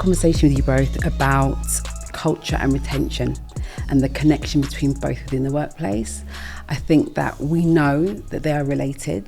conversation with you both about culture and retention and the connection between both within the workplace. I think that we know that they are related,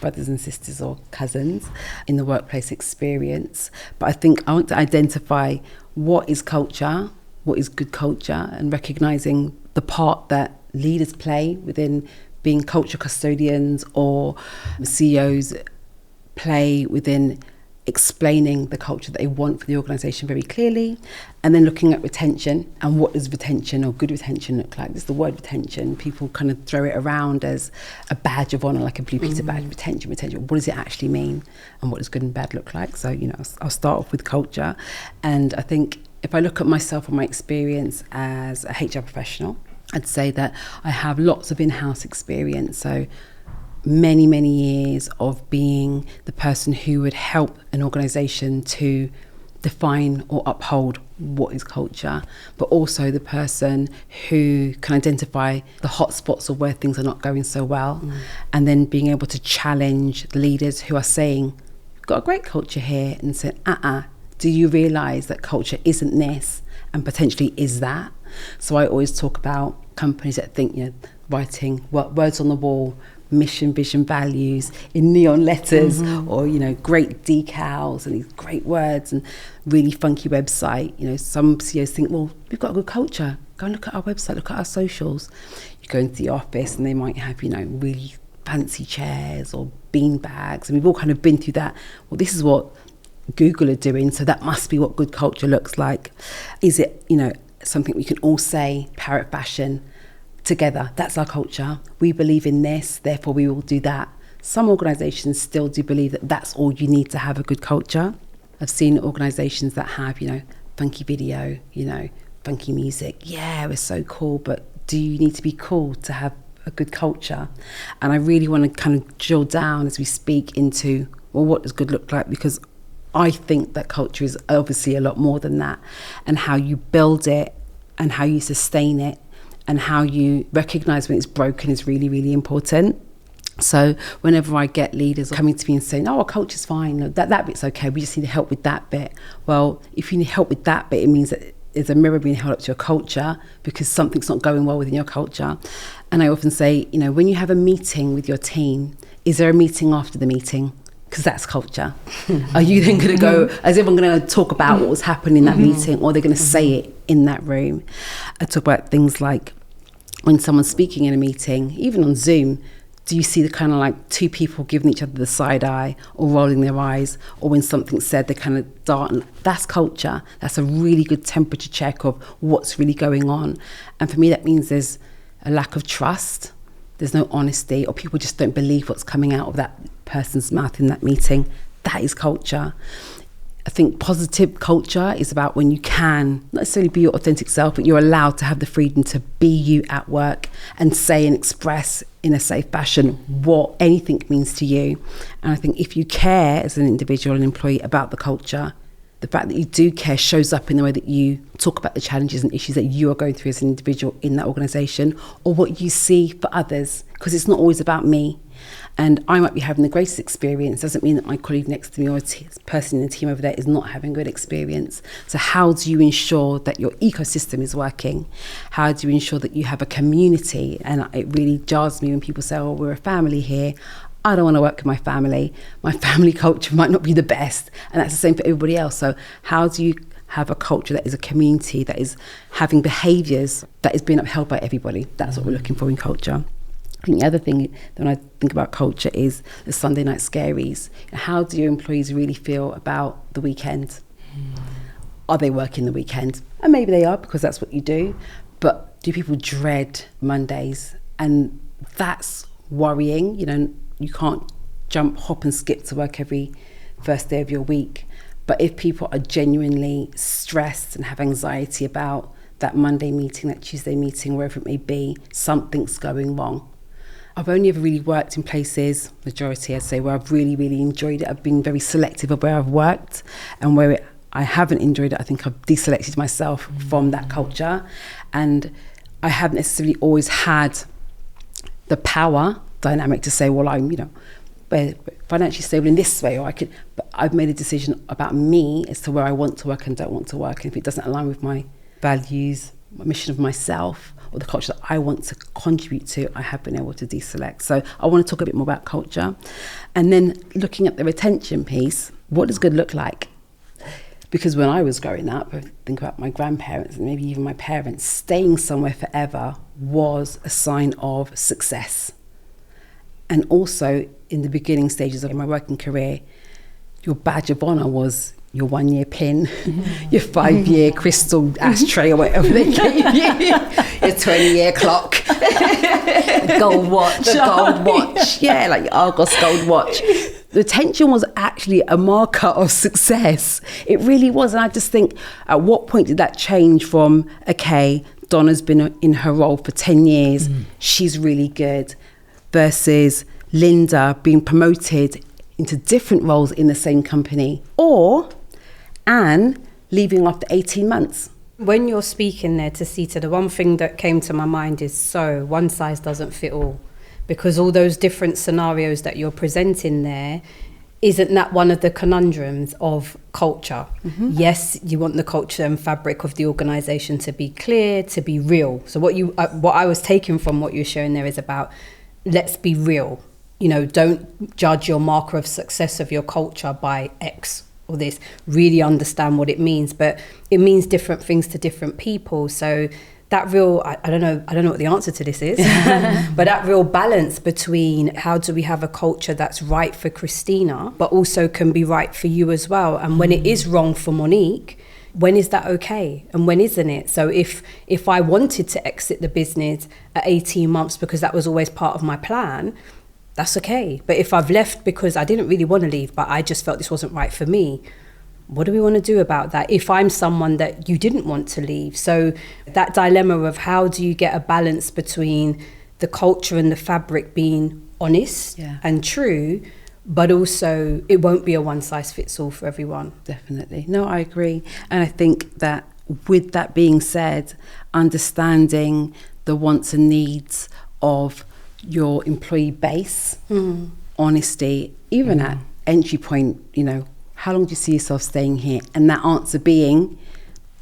brothers and sisters or cousins in the workplace experience. But I think I want to identify what is culture, what is good culture, and recognizing the part that leaders play within being culture custodians or CEOs play within explaining the culture that they want for the organisation very clearly, and then looking at retention and what does retention or good retention look like. It's the word retention. People kind of throw it around as a badge of honour, like a blue Peter badge. Retention. What does it actually mean, and what does good and bad look like? So, I'll start off with culture. And I think if I look at myself and my experience as a HR professional, I'd say that I have lots of in-house experience. So many years of being the person who would help an organisation to define or uphold what is culture, but also the person who can identify the hot spots of where things are not going so well, and then being able to challenge the leaders who are saying, "We've got a great culture here," and say, do you realise that culture isn't this and potentially is that? So I always talk about companies that think, writing words on the wall, mission, vision, values in neon letters, or great decals and these great words and really funky website. Some CEOs think, well, we've got a good culture, go and look at our website, look at our socials. You go into the office and they might have really fancy chairs or bean bags, and we've all kind of been through that. Well, this is what Google are doing, so that must be what good culture looks like. Is it something we can all say, parrot fashion, together? That's our culture. We believe in this, therefore we will do that. Some organisations still do believe that that's all you need to have a good culture. I've seen organisations that have, funky video, funky music. Yeah, it's so cool, but do you need to be cool to have a good culture? And I really want to kind of drill down as we speak into, well, what does good look like? Because I think that culture is obviously a lot more than that, and how you build it and how you sustain it and how you recognise when it's broken is really, really important. So whenever I get leaders coming to me and saying, our culture's fine, that bit's okay, we just need help with that bit. Well, if you need help with that bit, it means that there's a mirror being held up to your culture because something's not going well within your culture. And I often say, when you have a meeting with your team, is there a meeting after the meeting? Because that's culture. Are you then going to go, is everyone going to talk about what was happening in that meeting, or they're going to say it in that room? I talk about things like when someone's speaking in a meeting, even on Zoom, do you see the kind of like two people giving each other the side eye or rolling their eyes, or when something's said, they kind of dart? And that's culture. That's a really good temperature check of what's really going on. And for me, that means there's a lack of trust. There's no honesty, or people just don't believe what's coming out of that person's mouth in that meeting. That is culture. I think positive culture is about when you can not necessarily be your authentic self, but you're allowed to have the freedom to be you at work and say and express in a safe fashion what anything means to you. And I think if you care as an individual and employee about the culture, the fact that you do care shows up in the way that you talk about the challenges and issues that you are going through as an individual in that organisation, or what you see for others, because it's not always about me. And I might be having the greatest experience, doesn't mean that my colleague next to me or a person in the team over there is not having a good experience. So how do you ensure that your ecosystem is working? How do you ensure that you have a community? And it really jars me when people say, oh, we're a family here. I don't want to work with my family. My family culture might not be the best. And that's the same for everybody else. So how do you have a culture that is a community, that is having behaviours that is being upheld by everybody? That's what we're looking for in culture. I think the other thing when I think about culture is the Sunday night scaries. How do your employees really feel about the weekend? Are they working the weekend? And maybe they are, because that's what you do. But do people dread Mondays? And that's worrying. You can't hop and skip to work every first day of your week. But if people are genuinely stressed and have anxiety about that Monday meeting, that Tuesday meeting, wherever it may be, something's going wrong. I've only ever really worked in places, majority I'd say, where I've really, really enjoyed it. I've been very selective of where I've worked, and where I haven't enjoyed it, I think I've deselected myself from that culture. And I haven't necessarily always had the power dynamic to say, well, I'm, financially stable in this way, or but I've made a decision about me as to where I want to work and don't want to work. And if it doesn't align with my values, my mission of myself, or the culture that I want to contribute to, I have been able to deselect. So I want to talk a bit more about culture. And then looking at the retention piece, what does good look like? Because when I was growing up, I think about my grandparents and maybe even my parents, staying somewhere forever was a sign of success. And also in the beginning stages of my working career, your badge of honor was your 1 year pin, your 5 year crystal ashtray or whatever they gave you, your 20-year clock, the gold watch. The gold watch, yeah, like your Argos gold watch. Retention was actually a marker of success. It really was. And I just think, at what point did that change from, okay, Donna's been in her role for 10 years, she's really good, versus Linda being promoted into different roles in the same company, or Anne leaving after 18 months. When you're speaking there, Tacita, the one thing that came to my mind is, so one size doesn't fit all, because all those different scenarios that you're presenting there, isn't that one of the conundrums of culture? Yes, you want the culture and fabric of the organisation to be clear, to be real. So what I was taking from what you're showing there is about, let's be real. You know, don't judge your marker of success of your culture by X or this. Really understand what it means, but it means different things to different people. So that real, I don't know what the answer to this is, but that real balance between how do we have a culture that's right for Christina, but also can be right for you as well. And when it is wrong for Monique, when is that okay? And when isn't it? So if I wanted to exit the business at 18 months because that was always part of my plan, that's okay. But if I've left because I didn't really want to leave, but I just felt this wasn't right for me, what do we want to do about that if I'm someone that you didn't want to leave? So that dilemma of how do you get a balance between the culture and the fabric being honest and true, but also it won't be a one size fits all for everyone. Definitely. No, I agree. And I think that with that being said, understanding the wants and needs of your employee base, honesty, even at entry point, you know, how long do you see yourself staying here? And that answer being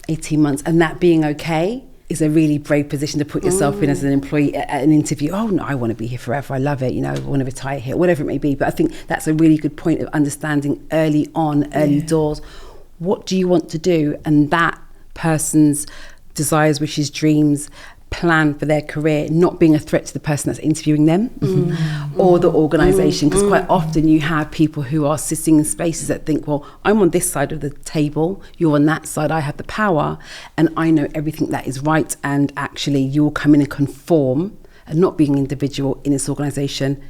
18 months, and that being okay, is a really brave position to put yourself in as an employee at an interview. Oh no, I want to be here forever. I love it. You know, I want to retire here, whatever it may be. But I think that's a really good point of understanding early doors. What do you want to do? And that person's desires, wishes, dreams, plan for their career not being a threat to the person that's interviewing them or the organisation, because quite often you have people who are sitting in spaces that think, well, I'm on this side of the table, you're on that side, I have the power and I know everything that is right, and actually you'll come in and conform and not being an individual in this organisation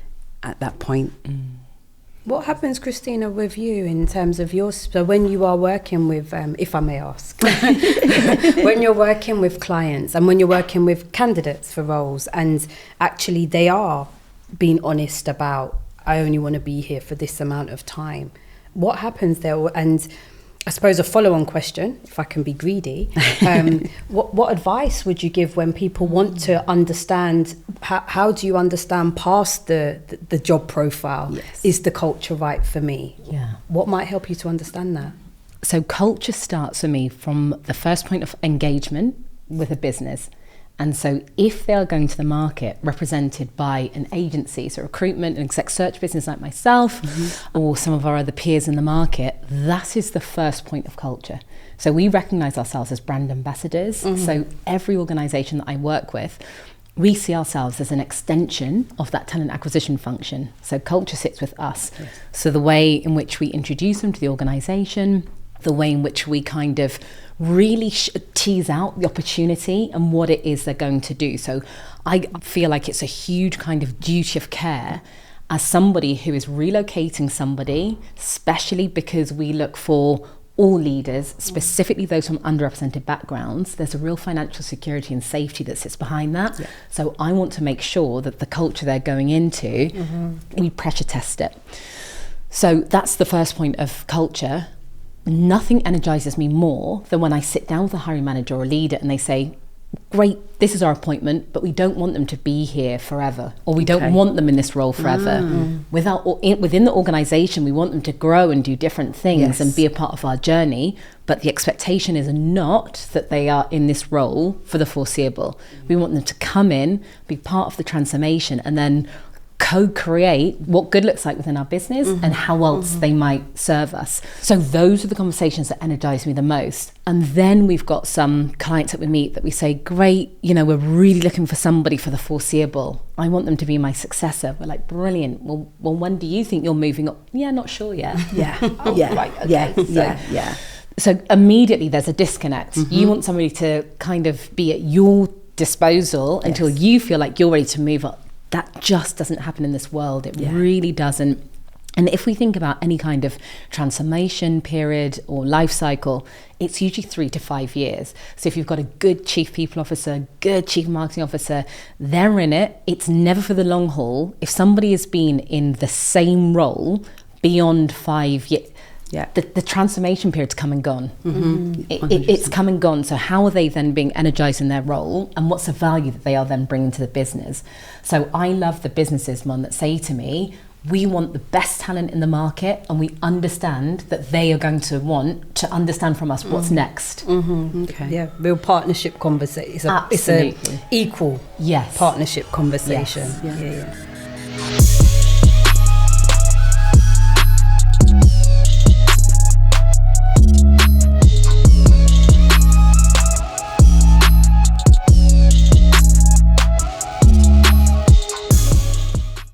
at that point. What happens, Christina, with you in terms of so when you are working with, if I may ask, when you're working with clients and when you're working with candidates for roles, and actually they are being honest about, I only want to be here for this amount of time, what happens there? And I suppose a follow-on question, if I can be greedy, what advice would you give when people want to understand, how do you understand past the job profile? Yes. Is the culture right for me? Yeah. What might help you to understand that? So culture starts for me from the first point of engagement with a business. And so if they are going to the market represented by an agency, so recruitment and exec search business like myself, or some of our other peers in the market, that is the first point of culture. So we recognize ourselves as brand ambassadors. So every organization that I work with, we see ourselves as an extension of that talent acquisition function. So culture sits with us. Yes. So the way in which we introduce them to the organization, the way in which we kind of really tease out the opportunity and what it is they're going to do. So I feel like it's a huge kind of duty of care as somebody who is relocating somebody, especially because we look for all leaders, specifically those from underrepresented backgrounds. There's a real financial security and safety that sits behind that. Yeah. So I want to make sure that the culture they're going into, we pressure test it. So that's the first point of culture. Nothing energizes me more than when I sit down with a hiring manager or a leader and they say, great, this is our appointment, but we don't want them to be here forever, or we don't want them in this role forever. Within the organisation, we want them to grow and do different things and be a part of our journey, but the expectation is not that they are in this role for the foreseeable. We want them to come in, be part of the transformation, and then co-create what good looks like within our business and how else they might serve us. So those are the conversations that energize me the most. And then we've got some clients that we meet that we say, great, we're really looking for somebody for the foreseeable. I want them to be my successor. We're like, brilliant. Well, when do you think you're moving up? Yeah, not sure yet. So immediately there's a disconnect. You want somebody to kind of be at your disposal until you feel like you're ready to move up. That just doesn't happen in this world. It really doesn't. And if we think about any kind of transformation period or life cycle, it's usually 3 to 5 years. So if you've got a good chief people officer, good chief marketing officer, they're in it. It's never for the long haul. If somebody has been in the same role beyond 5 years, the transformation period's come and gone. It's come and gone. So how are they then being energized in their role, and what's the value that they are then bringing to the business? So I love the businesses, Mon, that say to me, we want the best talent in the market, and we understand that they are going to want to understand from us what's next. Yeah, real partnership conversation. It's an equal partnership conversation. Yes. Yeah.